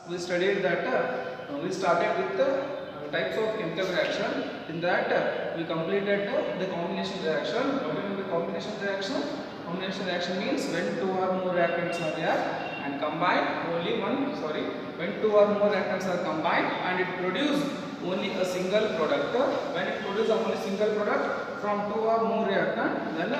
we studied that we started with the types of chemical reaction. In that we completed the combination reaction. What is the combination reaction? Combination reaction means when two or more reactants are there and combined when two or more reactants are combined and it produce only a single product. When it produces only single product from two or more reactant, then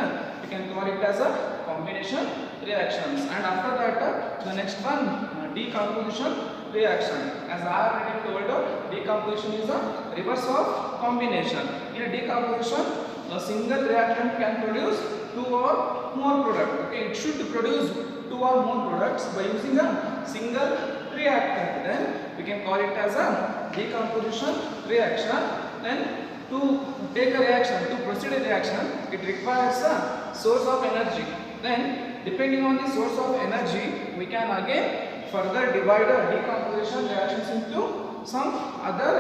we can call it as a combination reactions. And after that the next one decomposition reaction. As I already told, decomposition is a reverse of combination. In a decomposition, a single reactant can produce two or more products. Okay, it should produce two or more products by using a single reactant. Then we can call it as a decomposition reaction. Then to take a reaction, to proceed a reaction, it requires a source of energy. Then depending on the source of energy, we can again further divide the decomposition reactions into some other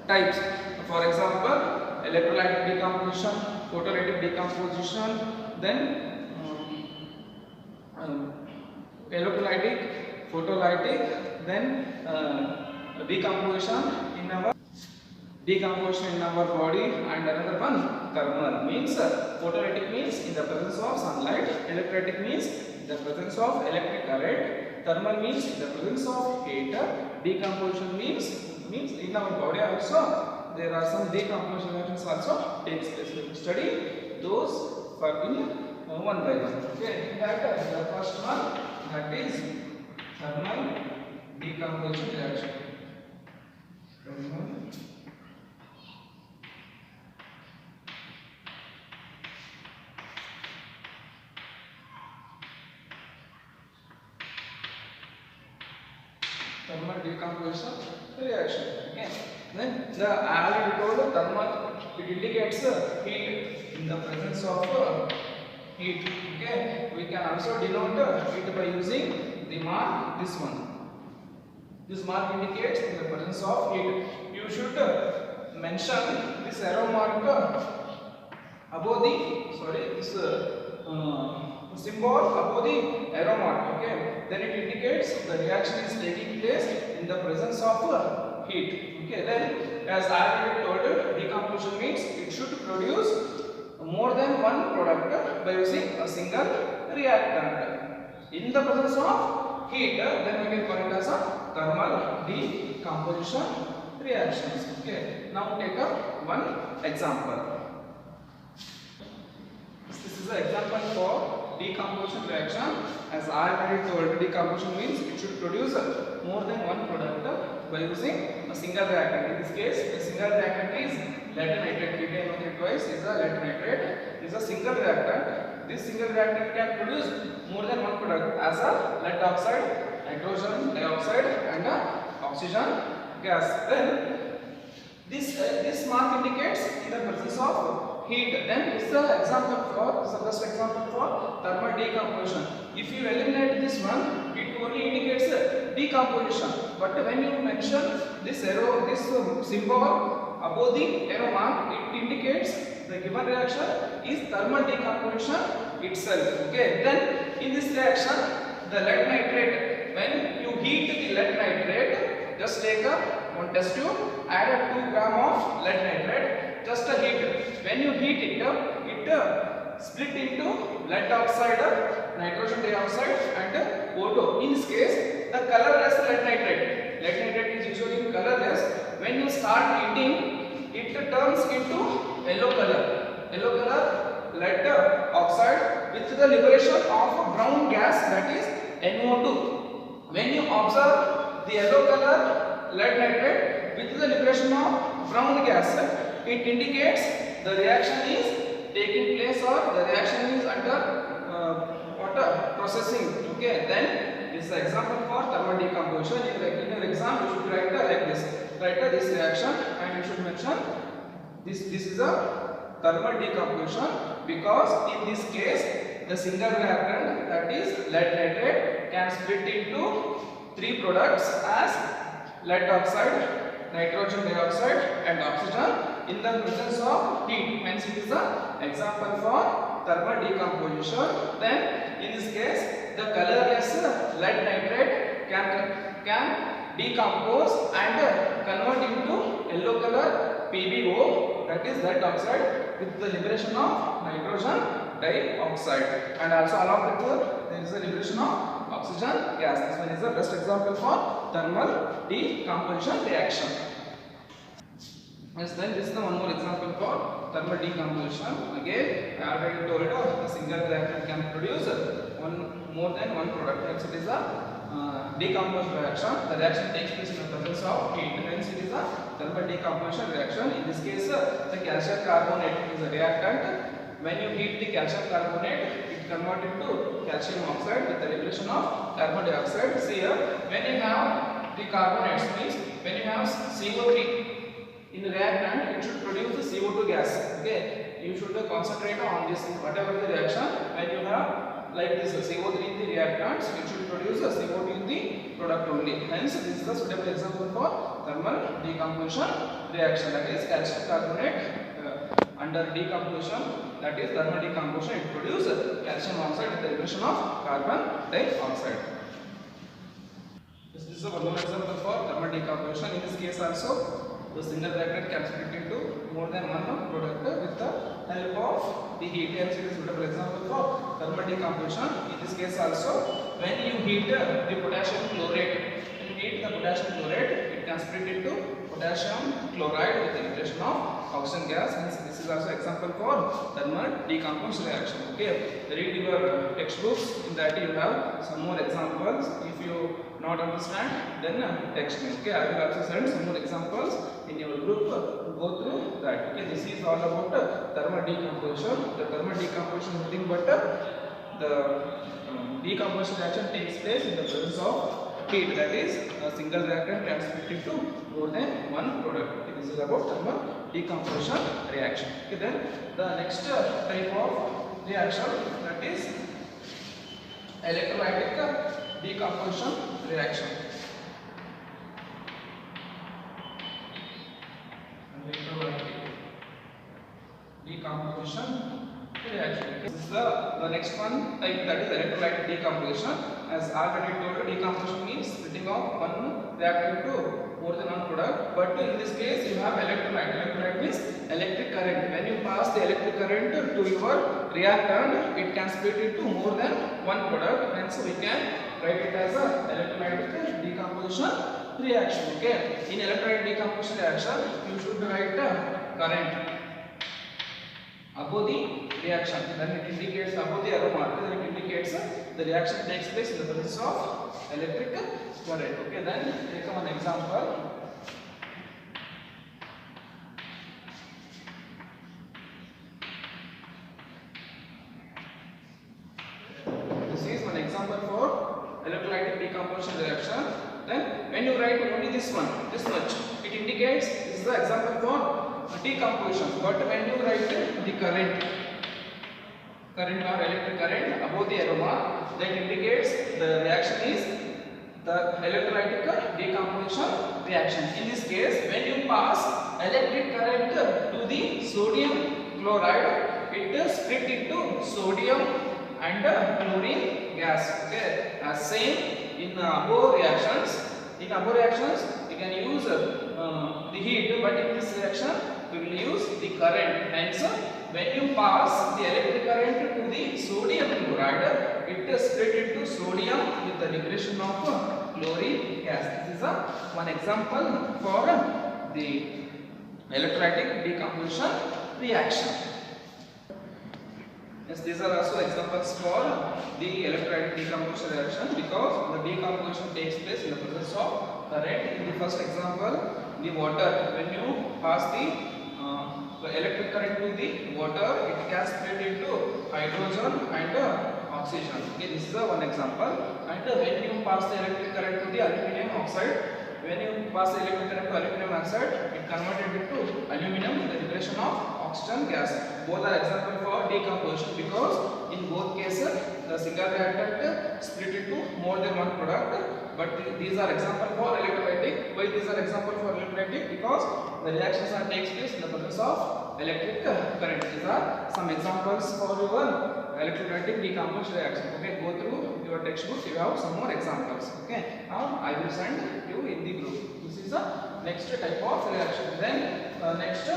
types. For example, electrolytic decomposition, photolytic decomposition, then electrolytic, photolytic, then decomposition in our body, and another one thermal means photolytic means in the presence of sunlight, electrolytic means in the presence of electric current, thermal means in the presence of heat, decomposition means in our body also there are some decomposition reactions also takes place. We will study those for in one by one. Okay, that the first one, that is thermal decomposition reaction. Thermal decomposition reaction. Okay. Then I already told thermal, it indicates heat in the presence of heat. Okay. We can also denote heat by using the mark, this one. This mark indicates in the presence of heat. You should mention this arrow mark above the this symbol above the arrow mark. Okay, then it indicates the reaction is taking place in the presence of heat. Okay, then as I already told, decomposition means it should produce more than one product by using a single reactant. In the presence of heat, then we can call it as a thermal decomposition reactions. Okay, now take up one example. This is the example for decomposition reaction. As I already told, decomposition means it should produce more than one product by using a single reactant. In this case, the single reactant is lead nitrate. Lead twice is a lead nitrate. This is a single reactant. This single reactant can produce more than one product as a lead oxide, nitrogen dioxide, and oxygen gas. Then this mark indicates in the presence of heat. Then this is the example for first example for thermal decomposition. If you eliminate this one, it only indicates decomposition. But when you mention this arrow, this symbol above the arrow mark, it indicates the given reaction is thermal decomposition itself. Okay. Then in this reaction, the lead nitrate, when you heat the lead nitrate, just take one test tube, add 2 gram of lead nitrate, just heat it. When you heat it, it split into lead oxide, nitrogen dioxide, and O2. In this case, the colorless lead nitrate. Lead nitrate is usually colorless. When you start heating, it turns into yellow color. Yellow color lead oxide with the liberation of brown gas, that is NO2. When you observe the yellow color lead nitrate with the liberation of brown gas, it indicates the reaction is taking place or the reaction is under processing. Okay, then this is the example for thermal decomposition. In your exam, you should write like this. Write this reaction and you should mention this is a thermal decomposition, because in this case the single reactant, that is lead nitrate, can split into 3 products as lead oxide, nitrogen dioxide, and oxygen in the presence of heat. Hence it is an example for thermal decomposition. Then in this case, the colorless lead nitrate can can decompose and convert into yellow color PbO, that is lead oxide, with the liberation of nitrogen dioxide, and also along with there is a liberation of oxygen gas. This one is the best example for thermal decomposition reaction. Yes, then this is the one more example for thermal decomposition. Again, I already told you a single reactor can produce more than one product. Hence, it is a decomposition reaction. The reaction takes place in the presence of heat. Hence, it is a thermal decomposition reaction. In this case, the calcium carbonate is a reactant. When you heat the calcium carbonate, it converts into calcium oxide with the liberation of carbon dioxide. See here, when you have the carbonates, means when you have CO3 in the reactant, it should produce the CO2 gas. Okay, you should concentrate on this. Whatever the reaction, when you have like this CO3 in the reactants, it should produce a CO2 in the product only. Hence, this is a suitable example for thermal decomposition reaction. That is calcium carbonate under decomposition, that is thermal decomposition, it produces calcium oxide with the liberation of carbon dioxide. This is one more example for thermal decomposition. In this case also, the single reactor can split into more than one product with the help of the heat. Hence, it is suitable example for thermal decomposition. In this case also, when you heat the potassium chlorate, it can split into potassium chloride with the liberation of oxygen gas. Hence, this is also example for thermal decomposition reaction. Okay, read your textbooks. In that you have some more examples. If you not understand, then text me. Okay, I will also send some more examples in your group to go through that. Okay, this is all about thermal decomposition. The thermal decomposition is nothing but the decomposition reaction takes place in the presence of heat. That is, a single reactant can split into more than one product. Okay, this is about thermal decomposition reaction. Okay, then the next type of reaction, that is electrolytic decomposition reaction. Electrolytic decomposition reaction. This is the next one type, that is electrolytic decomposition. As already told, decomposition means splitting of one reactant into more than one product. But in this case, you have electrolyte. Electrolyte means electric current. When you pass the electric current to your reactant, it can split into more than one product. Hence, we can write it as a electrolytic decomposition reaction. Okay. In electrolytic decomposition reaction, you should write current above the reaction. Then it indicates above the arrow mark. Then it indicates the reaction takes place in the presence of electric current. Okay. Then take one example. This is one example for electrolytic decomposition reaction. Then when you write only this one, this much, it indicates this is the example for decomposition. But when you write the current or electric current above the arrow mark, that indicates the reaction is the electrolytic decomposition reaction. In this case, when you pass electric current to the sodium chloride, it split into sodium and chlorine gas. Okay, same in above reactions. In above reactions, you can use the heat, but in this reaction, we will use the current. Hence, when you pass the electric current to the sodium chloride, it split into sodium with the liberation of chlorine gas. This is one example for the electrolytic decomposition reaction. Yes, these are also examples for the electrolytic decomposition reaction, because the decomposition takes place in the presence of current. In the first example, the water, when you pass the electric current to the water, it can split into hydrogen and oxygen. Okay, this is one example. And when you pass the electric current to the aluminum oxide, when you pass the electric current to aluminum oxide, it converted into aluminum with the liberation of oxygen gas. Both are example for decomposition, because in both cases the single reactant split into more than one product. But these are example for electrolytic. Why these are example for electrolytic? Because the reactions are takes place in the presence of electric current. These are some examples for your electrolytic decomposition reaction. Okay, go through your textbook. You have some more examples. Okay, now I will send you in the group. This is the next type of reaction. Then next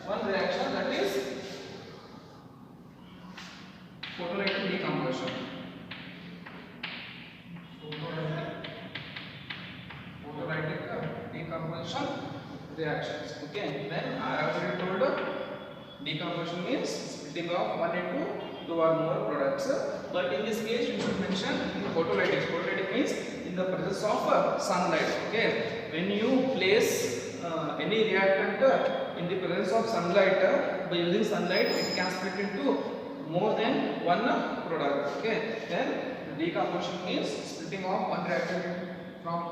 one reaction, that is photolytic decomposition. Photolytic decomposition reactions. Okay, then I have already told decomposition means splitting of one into two or more products. But in this case, you should mention in photolytic. Photolytic means in the presence of sunlight. Okay, when you place any reactant in the presence of sunlight, by using sunlight, it can split into more than one product. Okay, then decomposition means splitting of one reactant from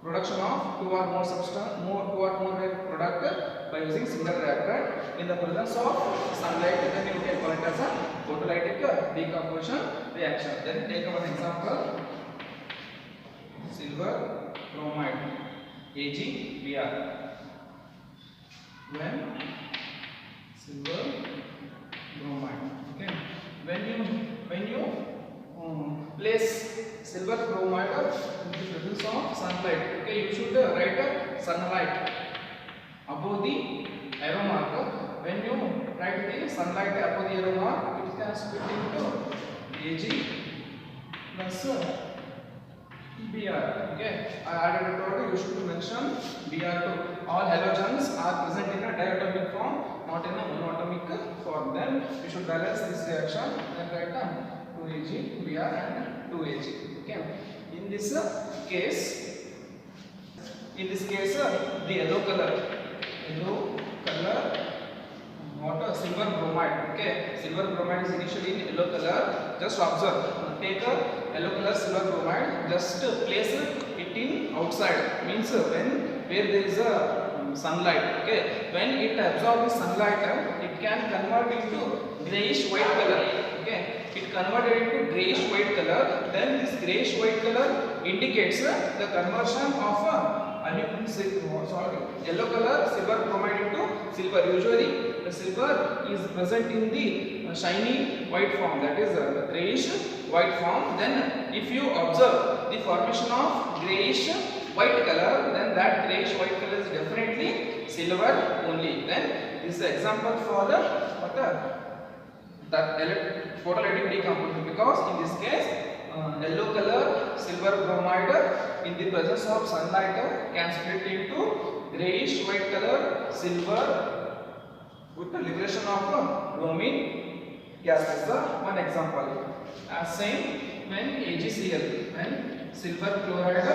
production of two or more substance, two or more product by using single reactant in the presence of sunlight. Then you can call it as a photolytic decomposition reaction. Then take one example: silver bromide, AgBr. When silver bromide, okay, when you place silver bromide in the presence of sunlight, okay, you should write sunlight above the arrow mark. When you write the sunlight above the arrow mark, it can split into Ag plus Br. Okay, I added a total. You should mention Br2. All halogens are present in a diatomic form, not in a monatomic form. Then we should balance this reaction and write 2Ag Br and 2Ag. Okay, in this case, the yellow color water, silver bromide. Okay, silver bromide is initially in yellow color. Just observe, take a yellow color silver bromide, just place it in outside, means where there is a sunlight. Okay, when it absorbs sunlight, it can convert into grayish white color. Okay, it converted into grayish white color. Then this grayish white color indicates the conversion of yellow color silver bromide into silver. Usually the silver is present in the shiny white form, that is the grayish white form. Then if you observe the formation of grayish white color, then that grayish white color is definitely silver only. Then this is the example for that photolytic decomposition, because in this case yellow color silver bromide in the presence of sunlight can split into grayish white color silver with the liberation of bromine gas. This is one example. As same when AgCl, when silver chloride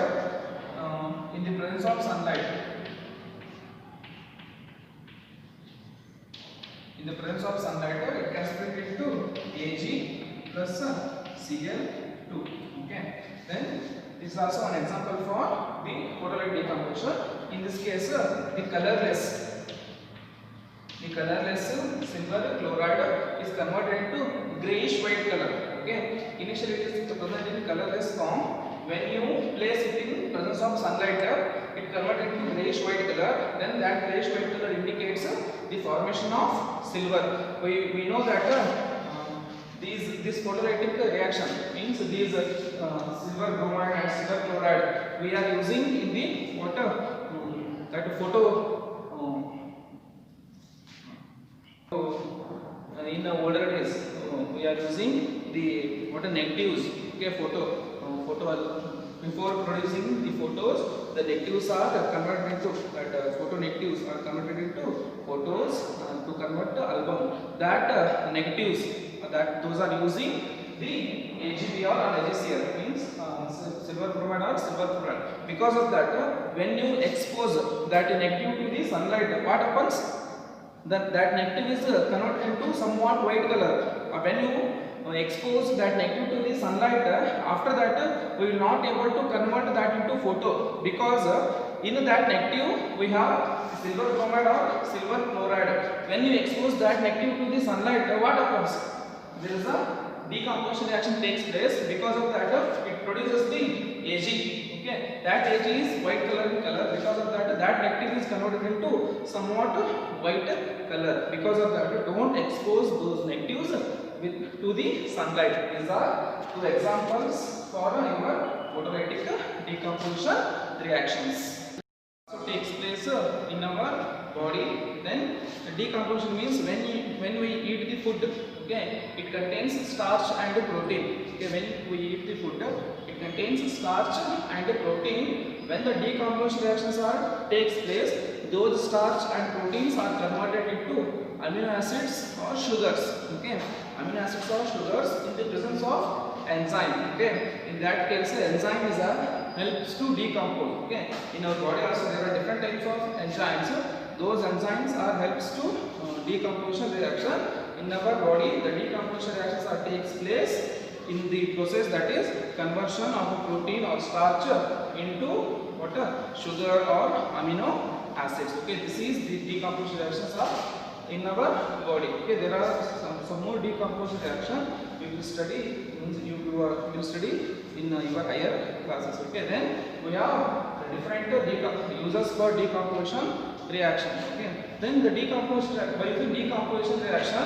in the presence of sunlight, it can split into Ag plus Cl2. Okay, then this is also an example for the photolytic decomposition. In this case, the colorless silver chloride is converted into grayish white color. Okay, initially it is present in colorless form. When you place it in presence of sunlight, it converted into grayish white color. Then that grayish white color indicates the formation of silver. We know that this photolytic reaction means these silver bromide and silver chloride we are using in the water that in the older days we are using the water negatives. Okay, before producing the photos, the negatives are converted into photo negatives are converted into photos to convert the album. That negatives those are using the AgBr and AgCl, means silver bromide or silver chloride. Because of that, when you expose that negative to the sunlight, what happens? That negative is converted into somewhat white color. When you expose that negative to the sunlight, after that we will not able to convert that into photo, because in that negative we have silver bromide or silver chloride. When you expose that negative to the sunlight, what happens? There is a decomposition reaction takes place. Because of that, it produces the Ag. Okay, that Ag is white color in color. Because of that negative is converted into somewhat white color. Because of that, don't expose those negatives to the sunlight. These are two examples for your photolytic decomposition reactions. So takes place in our body. Then decomposition means when we eat the food, okay, it contains starch and protein. Okay, when we eat the food, it contains starch and protein. When the decomposition reactions takes place, those starch and proteins are converted into amino acids or sugars. Okay, amino acids or sugars in the presence of enzyme. Okay, in that case, enzyme is helps to decompose. Okay, in our body also there are different types of enzymes. Those enzymes are helps to decomposition reaction in our body. The decomposition reactions takes place in the process, that is conversion of a protein or starch into what sugar or amino acids. Okay, this is the decomposition reactions are in our body. Okay, there are some more decomposition reaction we will study. You will study in your higher classes. Okay, then we have different uses for decomposition reaction. Okay, then the decomposition, by using decomposition reaction,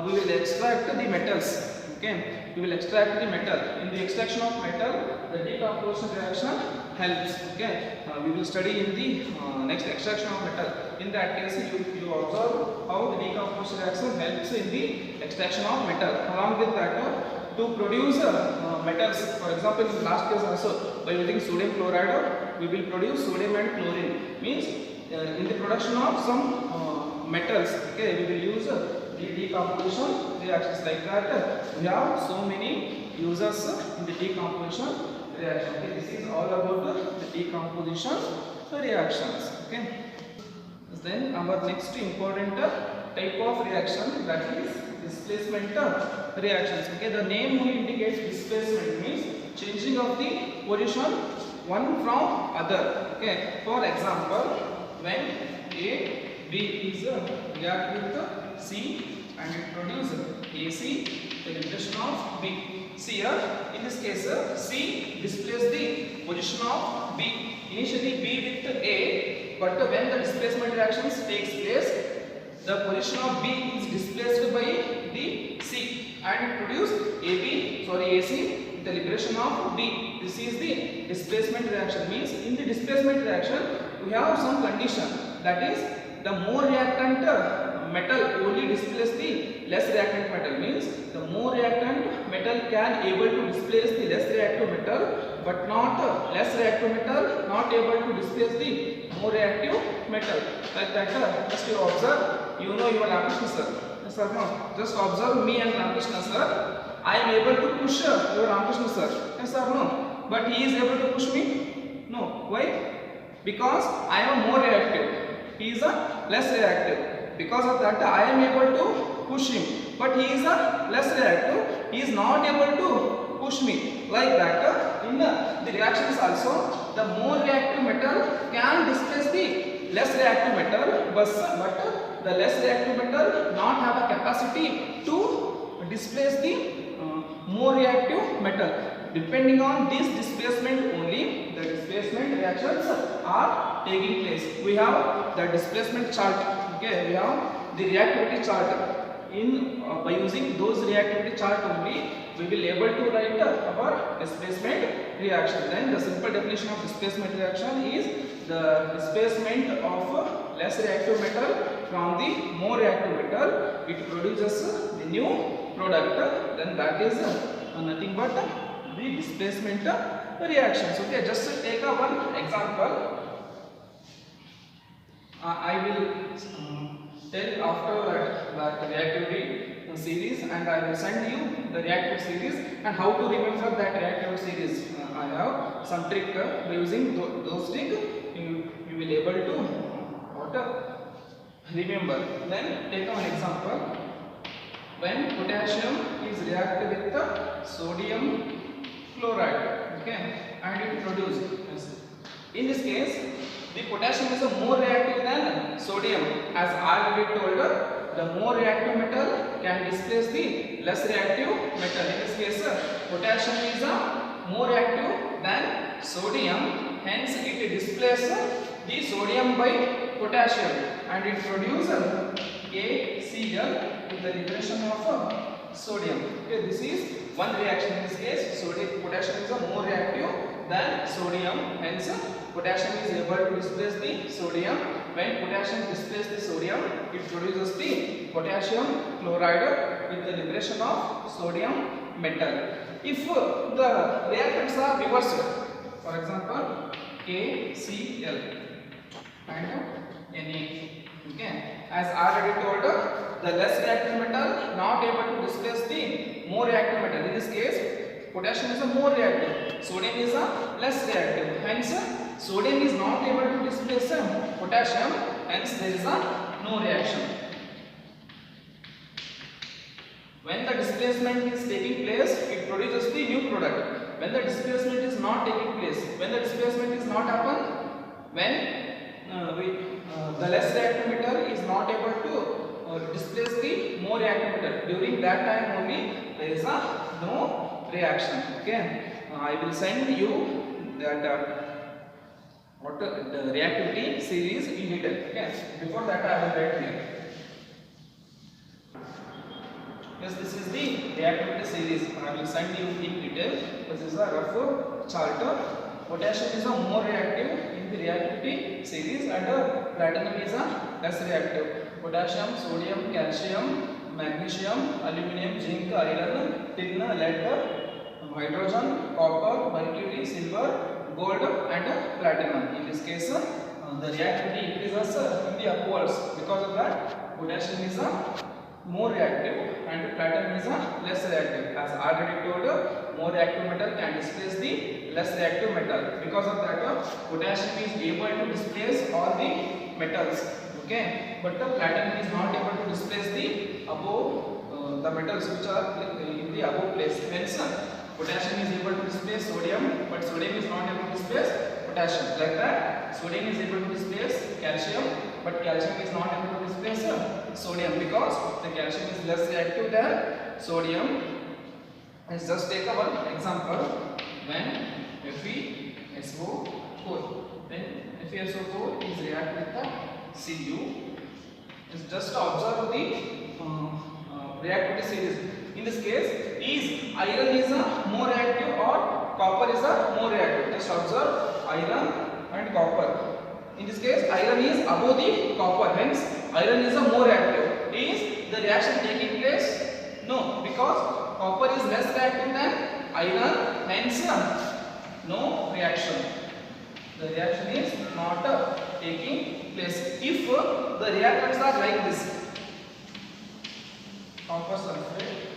we will extract the metals. Okay, we will extract the metal. In the extraction of metal, the decomposition reaction helps. Okay, we will study in the next extraction of metal. In that case, you observe how the decomposition reaction helps in the extraction of metal. Along with that, to produce metals, for example, in the last case also, by using sodium chloride, we will produce sodium and chlorine. Means in the production of some metals, okay, we will use the decomposition reactions. Like that, we have so many uses in the decomposition reaction. Okay, this is all about the decomposition reactions. Okay, then our next important type of reaction, that is displacement reactions. Okay, the name only indicates displacement, means changing of the position one from other. Okay, for example, when A, B is react with C and it produces AC, the direction of B. See here, in this case, C displaces the position of B. Initially B with A, but when the displacement reactions takes place, the position of B is displaced by the C and produce AC with the liberation of B. This is the displacement reaction. Means in the displacement reaction, we have some condition, that is the more reactant metal only displace the less reactant metal. Means the more reactant metal can able to displace the less reactive metal, but not less reactive metal not able to displace the more reactive metal. Like that, just you observe. You know your Ramakrishna sir. Yes or no? Just observe me and Ramakrishna sir. I am able to push your Ramakrishna sir. Yes or no? But he is able to push me? No. Why? Because I am more reactive. He is a less reactive. Because of that, I am able to push him. But he is a less reactive. He is not able to push me. Like that, in the reactions also, the more reactive metal can displace the less reactive metal, but the less reactive metal not have a capacity to displace the more reactive metal. Depending on this displacement only, the displacement reactions are taking place. We have the displacement chart. Okay, we have the reactivity chart. By using those reactivity chart only, we will able to write our displacement reaction. Then the simple definition of displacement reaction is the displacement of less reactive metal from the more reactive metal. It produces the new product. Then that is nothing but the displacement reactions. Okay, just take one example. I will tell after that reactivity series, and I will send you the reactive series and how to remember that reactive series. I have some trick by using those tricks. You will able to remember. Then take one example. When potassium is reacted with the sodium chloride, okay, and it produces. In this case, the potassium is more reactive than sodium. As I already told, the more reactive metal can displace the less reactive metal. In this case, potassium is more reactive than sodium. Hence, it displaces the sodium by potassium, and it produces KCl with the liberation of sodium. Okay, this is one reaction. In this case, potassium is a more reactive than sodium. Hence, potassium is able to displace the sodium. When potassium displaces the sodium, it produces the potassium chloride with the liberation of sodium metal. If the reactants are reversed, for example, KCl and Na. Okay, as already told, the less reactive metal not able to displace the more reactive metal. In this case, potassium is a more reactive, sodium is a less reactive. Hence, sodium is not able to displace potassium. Hence, there is a no reaction. When the displacement is taking place, it produces the new product. When the displacement is not taking place, when the displacement is not happen, when the less reactive metal is not able to displace the more reactive metal, during that time only there is a no reaction. Okay, I will send you that what the reactivity series in detail. Okay, before that I will write here. Yes, this is the reactivity series. I will send you in detail. This is a rough chart. Potassium is a more reactive in the reactivity series and platinum is a less reactive. Potassium, sodium, calcium, magnesium, aluminium, zinc, iron, tin, lead, hydrogen, copper, mercury, silver, gold and platinum. In this case, the reactivity increases in the upwards. Because of that, potassium is a more reactive and platinum is a less reactive. As already told, more reactive metal can displace the less reactive metal. Because of that, potassium is able to displace all the metals. Okay, but the platinum is not able to displace the above the metals which are in the above place. Hence, potassium is able to displace sodium, but sodium is not able to displace potassium. Like that, sodium is able to displace calcium, but calcium is not able to displace sodium because the calcium is less reactive than sodium. Let's just take one example. When FeSO4, then FeSO4 is react with the Cu. Let's just observe the reactivity series. In this case, is iron is a more reactive or copper is a more reactive? Just observe iron and copper. In this case, iron is above the copper. Hence, iron is a more reactive. Is the reaction taking place? No, because copper is less reactive than iron. Hence, no reaction. The reaction is not taking place. If the reactants are like this, copper sulfate.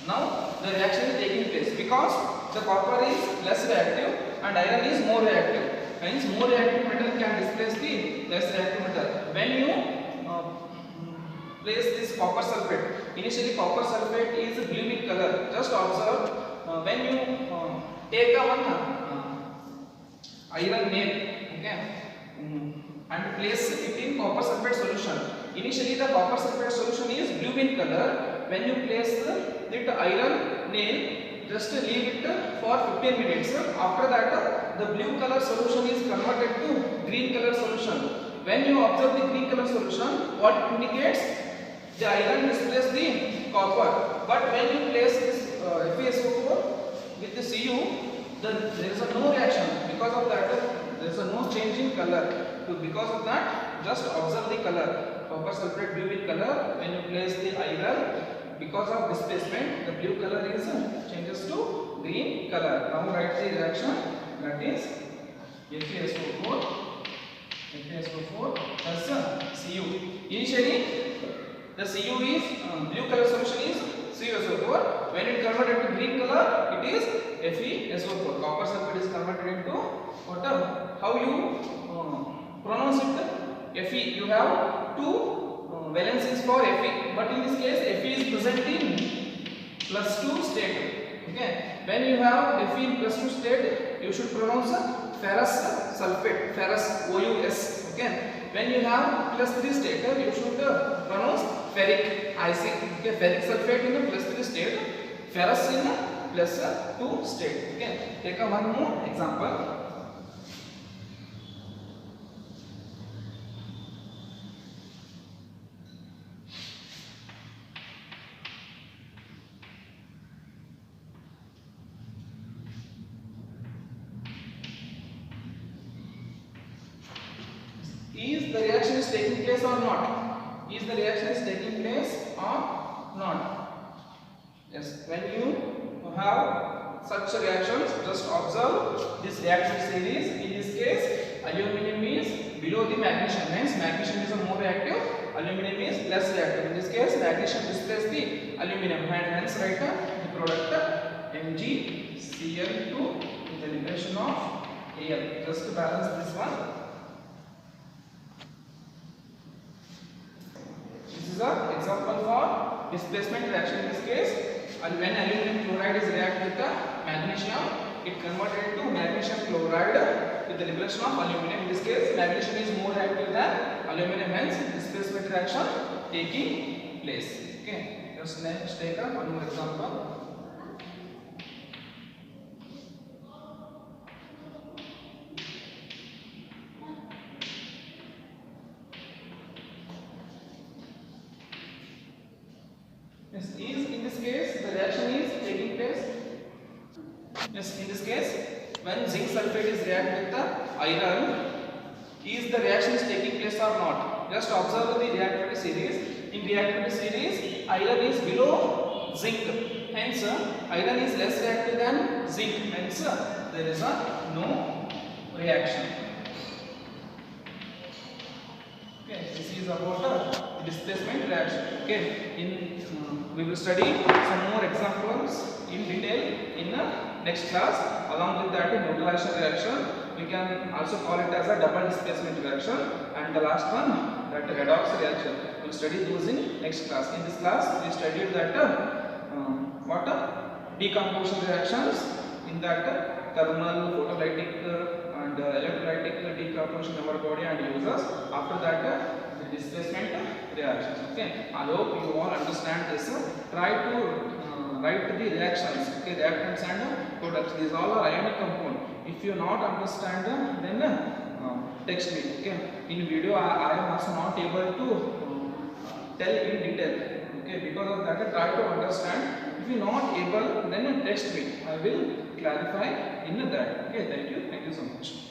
Now the reaction is taking place because the copper is less reactive and iron is more reactive. Hence, more reactive metal can displace the less reactive metal. When you place this copper sulfate, initially copper sulfate is blue in color. Just observe when you take a one iron nail, okay, and place it in copper sulfate solution. Initially, the copper sulfate solution is blue in color. When you place the iron nail, just leave it for 15 minutes. After that, the blue color solution is converted to green color solution. When you observe the green color solution, what it indicates? The iron displaces the copper. But when you place this FeSO4 with the Cu, there is a no reaction. Because of that, there is a no change in color. So because of that, just observe the color. Copper sulfate blue in color. When you place the iron, because of displacement, the blue color is changes to green color. Now write the reaction, that is FeSO4 plus Cu. Initially, the Cu is blue color solution is CuSO4. When it converted to green color, it is FeSO4. Copper sulfate is converted into what? How you pronounce it? Fe. You have two valencies for Fe, but in this case Fe is present in +2 state. Okay. When you have Fe in +2 state, you should pronounce ferrous sulfate, ferrous OUS. Okay. When you have +3 state, you should pronounce ferric IC. Okay. Ferric sulfate in the +3 state, ferrous in +2 state. Okay. Take one more example. Is the reaction is taking place or not? Is the reaction is taking place or not? Yes. When you have such reactions, just observe this reaction series. In this case, aluminum is below the magnesium. Hence, magnesium is a more reactive. Aluminum is less reactive. In this case, magnesium displaces the aluminum, and hence write the product MgCl2 with the liberation of Al. Just to balance this one. This is an example for displacement reaction. In this case, when aluminum chloride is react with the magnesium, it converted to magnesium chloride with the liberation of aluminum. In this case, magnesium is more reactive than aluminum, hence displacement reaction taking place. Okay, just let's take one more example. Yes, is in this case the reaction is taking place. Yes, in this case, when zinc sulfate is react with the iron, is the reaction is taking place or not? Just observe the reactivity series. In reactivity series, iron is below zinc. Hence, iron is less reactive than zinc. Hence, there is no reaction. Okay, this is about the displacement reaction. Okay, we will study some more examples in detail in the next class. Along with that, neutralization reaction, we can also call it as a double displacement reaction, and the last one, that redox reaction. We will study those in next class. In this class, we studied that decomposition reactions. In that, thermal, photolytic, and electrolytic decomposition of our body and uses. After that, the displacement reactions. Okay, I hope you all understand this. Try to write the reactions. Okay, reactants and products. These all are ionic compound. If you not understand them, then text me. Okay, in video I am also not able to tell in detail. Okay, because of that, try to understand. If you not able, then text me. I will clarify in that. Okay, thank you so much.